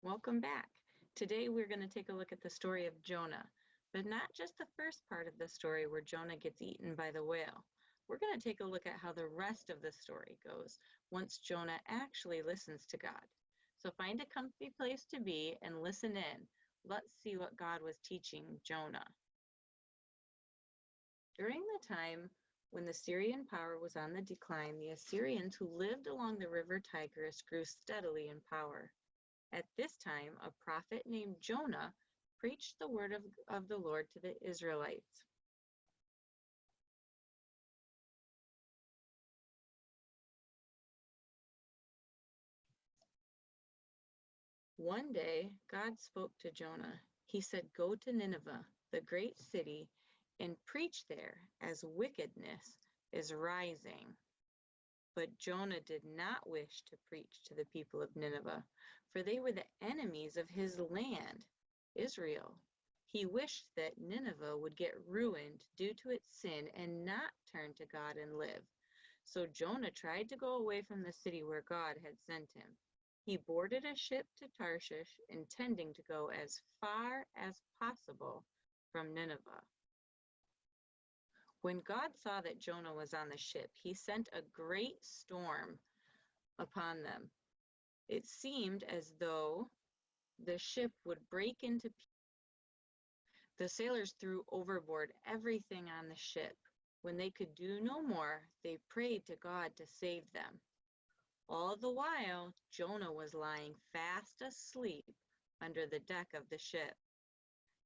Welcome back. Today we're going to take a look at the story of Jonah, but not just the first part of the story where Jonah gets eaten by the whale. We're going to take a look at how the rest of the story goes once Jonah actually listens to God. So find a comfy place to be and listen in. Let's see what God was teaching Jonah. During the time when the Syrian power was on the decline, the Assyrians who lived along the river Tigris grew steadily in power. At this time, a prophet named Jonah preached the word of the Lord to the Israelites. One day, God spoke to Jonah. He said, "Go to Nineveh, the great city, and preach there, as wickedness is rising." But Jonah did not wish to preach to the people of Nineveh, for they were the enemies of his land, Israel. He wished that Nineveh would get ruined due to its sin and not turn to God and live. So Jonah tried to go away from the city where God had sent him. He boarded a ship to Tarshish, intending to go as far as possible from Nineveh. When God saw that Jonah was on the ship, he sent a great storm upon them. It seemed as though the ship would break into pieces. The sailors threw overboard everything on the ship. When they could do no more, they prayed to God to save them. All the while, Jonah was lying fast asleep under the deck of the ship.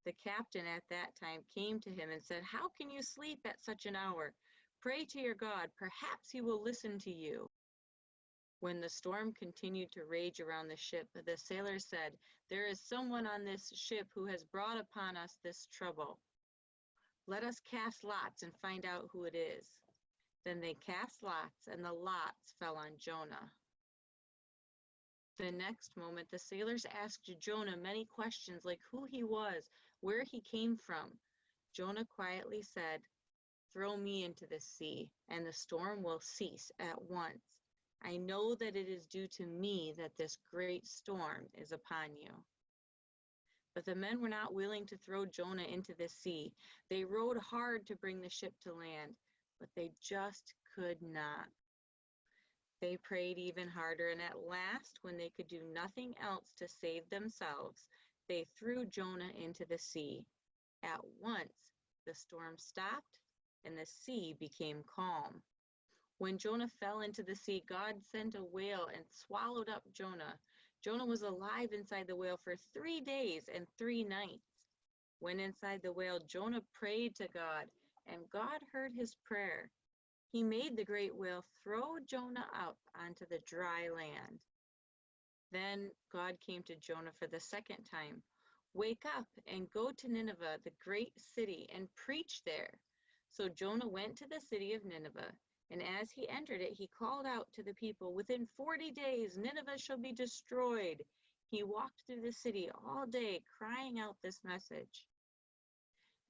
The captain at that time came to him and said, "How can you sleep at such an hour? Pray to your God. Perhaps he will listen to you." When the storm continued to rage around the ship, the sailor said, "There is someone on this ship who has brought upon us this trouble. Let us cast lots and find out who it is." Then they cast lots, and the lots fell on Jonah. The next moment, the sailors asked Jonah many questions like who he was, where he came from. Jonah quietly said, "Throw me into the sea, and the storm will cease at once. I know that it is due to me that this great storm is upon you." But the men were not willing to throw Jonah into the sea. They rowed hard to bring the ship to land, but they just could not. They prayed even harder, and at last, when they could do nothing else to save themselves, they threw Jonah into the sea. At once, the storm stopped, and the sea became calm. When Jonah fell into the sea, God sent a whale and swallowed up Jonah. Jonah was alive inside the whale for 3 days and 3 nights. When inside the whale, Jonah prayed to God, and God heard his prayer. He made the great whale throw Jonah up onto the dry land. Then God came to Jonah for the second time. "Wake up and go to Nineveh, the great city, and preach there." So Jonah went to the city of Nineveh, and as he entered it, he called out to the people, "Within 40 days, Nineveh shall be destroyed." He walked through the city all day, crying out this message.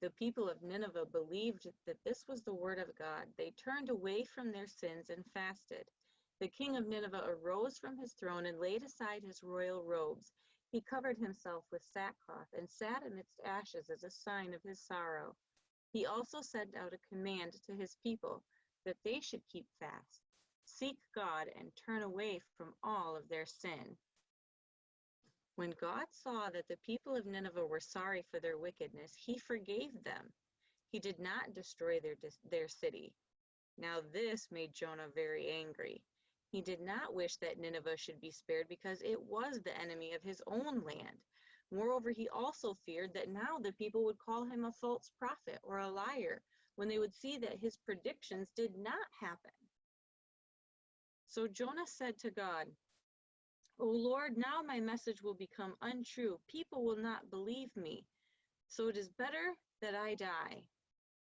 The people of Nineveh believed that this was the word of God. They turned away from their sins and fasted. The king of Nineveh arose from his throne and laid aside his royal robes. He covered himself with sackcloth and sat amidst ashes as a sign of his sorrow. He also sent out a command to his people that they should keep fast, seek God, and turn away from all of their sin. When God saw that the people of Nineveh were sorry for their wickedness, he forgave them. He did not destroy their city. Now this made Jonah very angry. He did not wish that Nineveh should be spared because it was the enemy of his own land. Moreover, he also feared that now the people would call him a false prophet or a liar when they would see that his predictions did not happen. So Jonah said to God, "O Lord, now my message will become untrue. People will not believe me. So it is better that I die."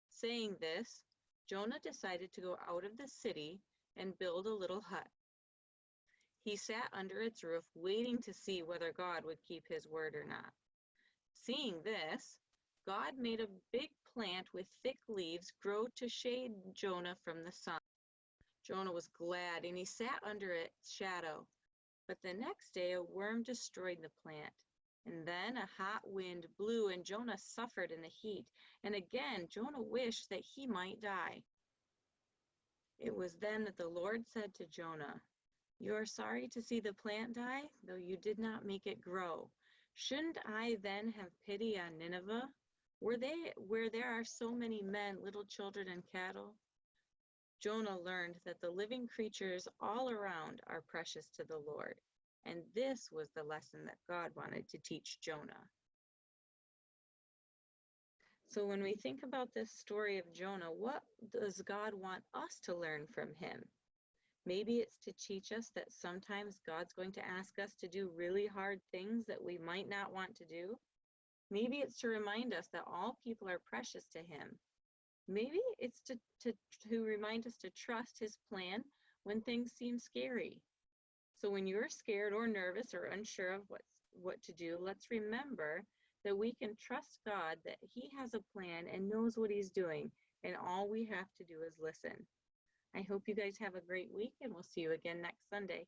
Saying this, Jonah decided to go out of the city and build a little hut. He sat under its roof, waiting to see whether God would keep his word or not. Seeing this, God made a big plant with thick leaves grow to shade Jonah from the sun. Jonah was glad, and he sat under its shadow. But the next day a worm destroyed the plant. And then a hot wind blew, and Jonah suffered in the heat. And again Jonah wished that he might die. It was then that the Lord said to Jonah, "You are sorry to see the plant die, though you did not make it grow. Shouldn't I then have pity on Nineveh, where there are so many men, little children, and cattle?" Jonah learned that the living creatures all around are precious to the Lord, and this was the lesson that God wanted to teach Jonah. So when we think about this story of Jonah, what does God want us to learn from him? Maybe it's to teach us that sometimes God's going to ask us to do really hard things that we might not want to do. Maybe it's to remind us that all people are precious to him. Maybe it's to remind us to trust his plan when things seem scary. So when you're scared or nervous or unsure of what to do, let's remember that we can trust God, that he has a plan and knows what he's doing, and all we have to do is listen. I hope you guys have a great week, and we'll see you again next Sunday.